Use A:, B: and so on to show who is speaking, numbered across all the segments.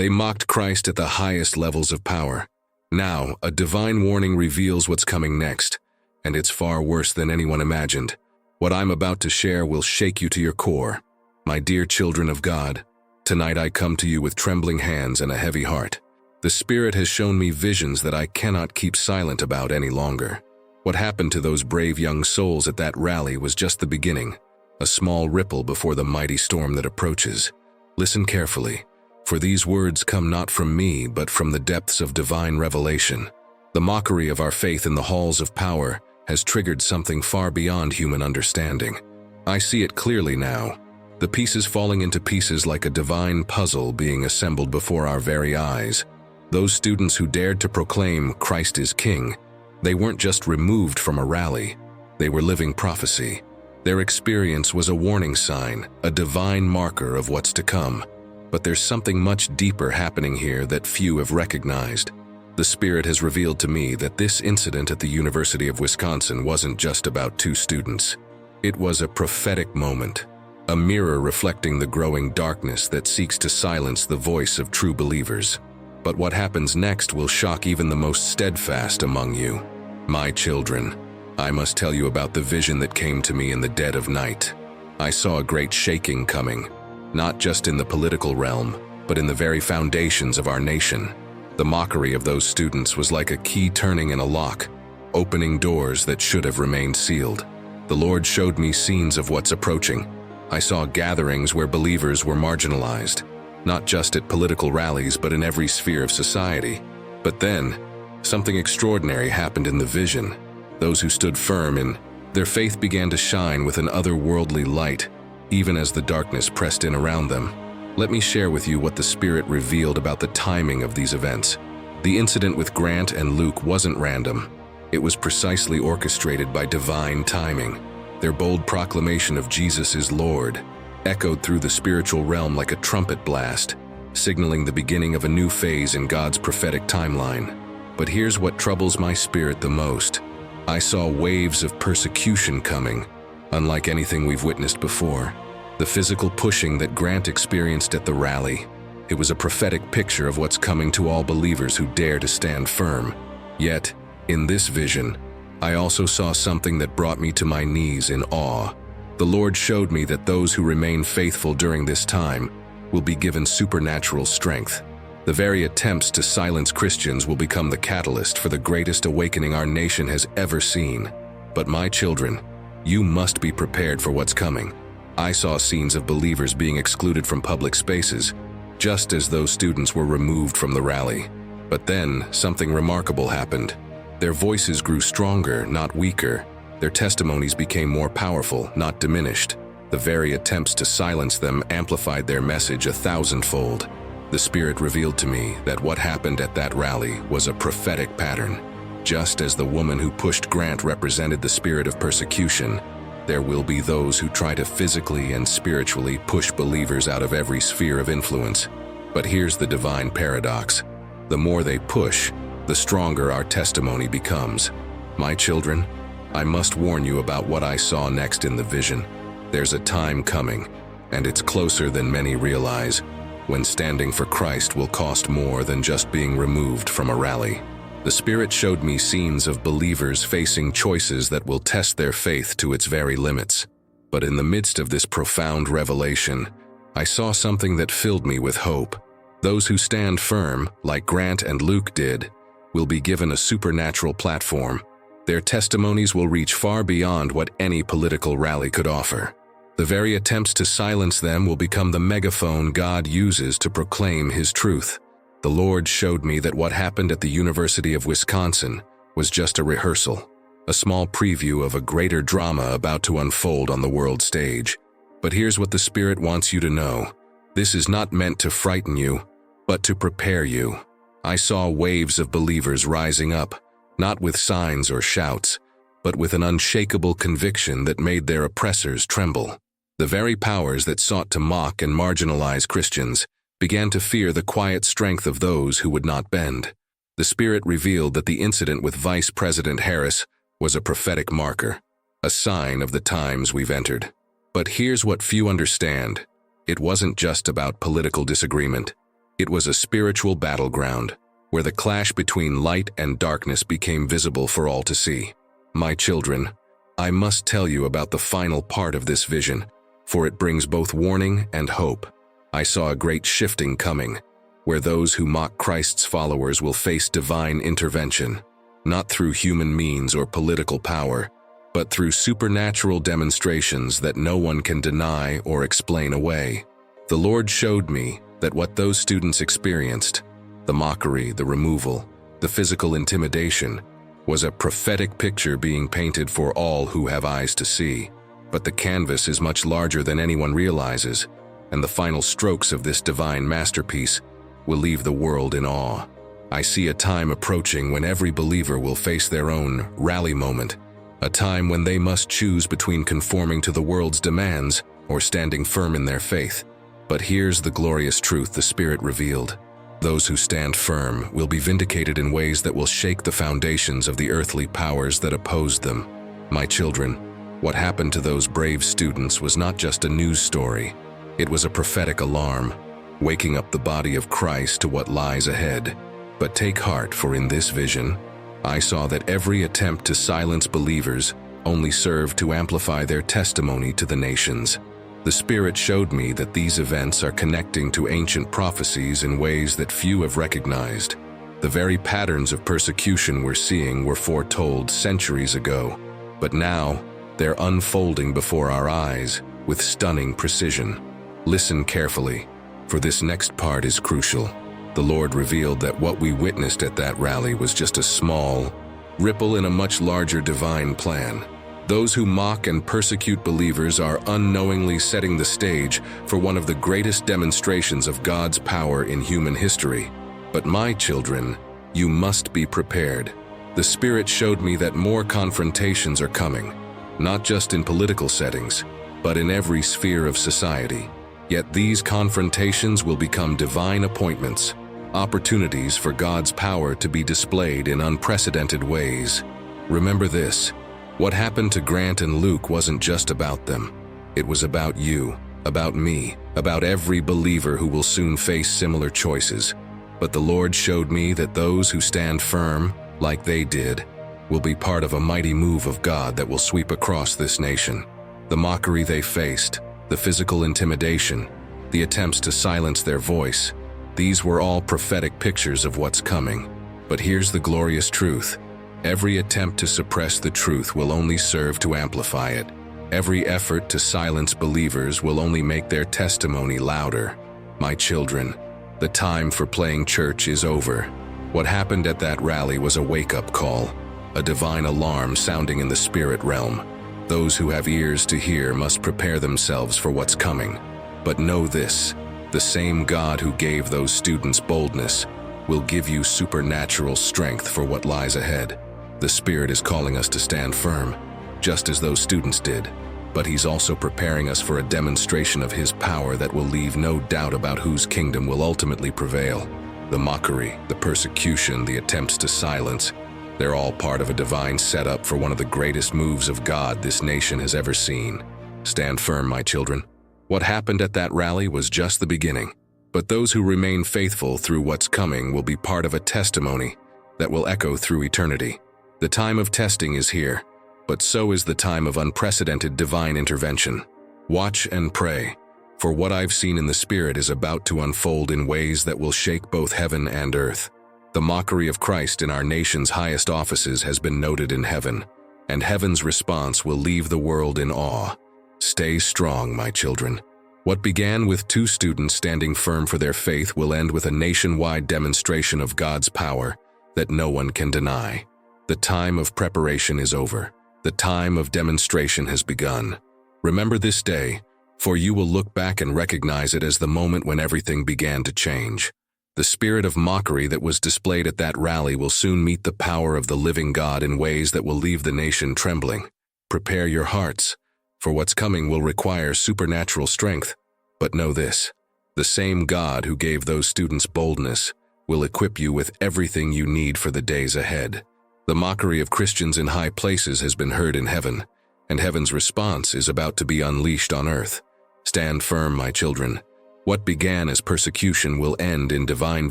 A: They mocked Christ at the highest levels of power. Now, a divine warning reveals what's coming next, and it's far worse than anyone imagined. What I'm about to share will shake you to your core. My dear children of God, tonight I come to you with trembling hands and a heavy heart. The Spirit has shown me visions that I cannot keep silent about any longer. What happened to those brave young souls at that rally was just the beginning, a small ripple before the mighty storm that approaches. Listen carefully, for these words come not from me but from the depths of divine revelation. The mockery of our faith in the halls of power has triggered something far beyond human understanding. I see it clearly now, the pieces falling into pieces like a divine puzzle being assembled before our very eyes. Those students who dared to proclaim Christ is King, they weren't just removed from a rally, they were living prophecy. Their experience was a warning sign, a divine marker of what's to come. But there's something much deeper happening here that few have recognized. The Spirit has revealed to me that this incident at the University of Wisconsin wasn't just about 2 students. It was a prophetic moment, a mirror reflecting the growing darkness that seeks to silence the voice of true believers. But what happens next will shock even the most steadfast among you. My children, I must tell you about the vision that came to me in the dead of night. I saw a great shaking coming, not just in the political realm, but in the very foundations of our nation. The mockery of those students was like a key turning in a lock, opening doors that should have remained sealed. The Lord showed me scenes of what's approaching. I saw gatherings where believers were marginalized, not just at political rallies but in every sphere of society. But then, something extraordinary happened in the vision. Those who stood firm in their faith began to shine with an otherworldly light, even as the darkness pressed in around them. Let me share with you what the Spirit revealed about the timing of these events. The incident with Grant and Luke wasn't random. It was precisely orchestrated by divine timing. Their bold proclamation of Jesus is Lord echoed through the spiritual realm like a trumpet blast, signaling the beginning of a new phase in God's prophetic timeline. But here's what troubles my spirit the most. I saw waves of persecution coming, unlike anything we've witnessed before. The physical pushing that Grant experienced at the rally, it was a prophetic picture of what's coming to all believers who dare to stand firm. Yet, in this vision, I also saw something that brought me to my knees in awe. The Lord showed me that those who remain faithful during this time will be given supernatural strength. The very attempts to silence Christians will become the catalyst for the greatest awakening our nation has ever seen. But my children, you must be prepared for what's coming. I saw scenes of believers being excluded from public spaces, just as those students were removed from the rally. But then, something remarkable happened. Their voices grew stronger, not weaker. Their testimonies became more powerful, not diminished. The very attempts to silence them amplified their message 1,000-fold. The Spirit revealed to me that what happened at that rally was a prophetic pattern. Just as the woman who pushed Grant represented the spirit of persecution, there will be those who try to physically and spiritually push believers out of every sphere of influence. But here's the divine paradox. The more they push, the stronger our testimony becomes. My children, I must warn you about what I saw next in the vision. There's a time coming, and it's closer than many realize, when standing for Christ will cost more than just being removed from a rally. The Spirit showed me scenes of believers facing choices that will test their faith to its very limits. But in the midst of this profound revelation, I saw something that filled me with hope. Those who stand firm, like Grant and Luke did, will be given a supernatural platform. Their testimonies will reach far beyond what any political rally could offer. The very attempts to silence them will become the megaphone God uses to proclaim His truth. The Lord showed me that what happened at the University of Wisconsin was just a rehearsal, a small preview of a greater drama about to unfold on the world stage. But here's what the Spirit wants you to know. This is not meant to frighten you, but to prepare you. I saw waves of believers rising up, not with signs or shouts, but with an unshakable conviction that made their oppressors tremble. The very powers that sought to mock and marginalize Christians began to fear the quiet strength of those who would not bend. The Spirit revealed that the incident with Vice President Harris was a prophetic marker, a sign of the times we've entered. But here's what few understand. It wasn't just about political disagreement. It was a spiritual battleground, where the clash between light and darkness became visible for all to see. My children, I must tell you about the final part of this vision, for it brings both warning and hope. I saw a great shifting coming, where those who mock Christ's followers will face divine intervention, not through human means or political power, but through supernatural demonstrations that no one can deny or explain away. The Lord showed me that what those students experienced, the mockery, the removal, the physical intimidation, was a prophetic picture being painted for all who have eyes to see. But the canvas is much larger than anyone realizes, and the final strokes of this divine masterpiece will leave the world in awe. I see a time approaching when every believer will face their own rally moment, a time when they must choose between conforming to the world's demands or standing firm in their faith. But here's the glorious truth the Spirit revealed. Those who stand firm will be vindicated in ways that will shake the foundations of the earthly powers that opposed them. My children, what happened to those brave students was not just a news story. It was a prophetic alarm, waking up the body of Christ to what lies ahead. But take heart, for in this vision, I saw that every attempt to silence believers only served to amplify their testimony to the nations. The Spirit showed me that these events are connecting to ancient prophecies in ways that few have recognized. The very patterns of persecution we're seeing were foretold centuries ago, but now they're unfolding before our eyes with stunning precision. Listen carefully, for this next part is crucial. The Lord revealed that what we witnessed at that rally was just a small ripple in a much larger divine plan. Those who mock and persecute believers are unknowingly setting the stage for one of the greatest demonstrations of God's power in human history. But my children, you must be prepared. The Spirit showed me that more confrontations are coming, not just in political settings, but in every sphere of society. Yet these confrontations will become divine appointments, opportunities for God's power to be displayed in unprecedented ways. Remember this. What happened to Grant and Luke wasn't just about them. It was about you, about me, about every believer who will soon face similar choices. But the Lord showed me that those who stand firm, like they did, will be part of a mighty move of God that will sweep across this nation. The mockery they faced, the physical intimidation, the attempts to silence their voice, these were all prophetic pictures of what's coming. But here's the glorious truth. Every attempt to suppress the truth will only serve to amplify it. Every effort to silence believers will only make their testimony louder. My children, the time for playing church is over. What happened at that rally was a wake-up call, a divine alarm sounding in the spirit realm. Those who have ears to hear must prepare themselves for what's coming. But know this, the same God who gave those students boldness will give you supernatural strength for what lies ahead. The Spirit is calling us to stand firm, just as those students did, but He's also preparing us for a demonstration of His power that will leave no doubt about whose kingdom will ultimately prevail. The mockery, the persecution, the attempts to silence, they're all part of a divine setup for one of the greatest moves of God this nation has ever seen. Stand firm, my children. What happened at that rally was just the beginning, but those who remain faithful through what's coming will be part of a testimony that will echo through eternity. The time of testing is here, but so is the time of unprecedented divine intervention. Watch and pray, for what I've seen in the Spirit is about to unfold in ways that will shake both heaven and earth. The mockery of Christ in our nation's highest offices has been noted in heaven, and heaven's response will leave the world in awe. Stay strong, my children. What began with 2 students standing firm for their faith will end with a nationwide demonstration of God's power that no one can deny. The time of preparation is over. The time of demonstration has begun. Remember this day, for you will look back and recognize it as the moment when everything began to change. The spirit of mockery that was displayed at that rally will soon meet the power of the living God in ways that will leave the nation trembling. Prepare your hearts, for what's coming will require supernatural strength. But know this, the same God who gave those students boldness will equip you with everything you need for the days ahead. The mockery of Christians in high places has been heard in heaven, and heaven's response is about to be unleashed on earth. Stand firm, my children. What began as persecution will end in divine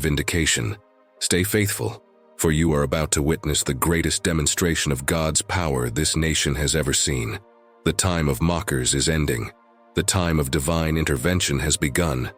A: vindication. Stay faithful, for you are about to witness the greatest demonstration of God's power this nation has ever seen. The time of mockers is ending. The time of divine intervention has begun.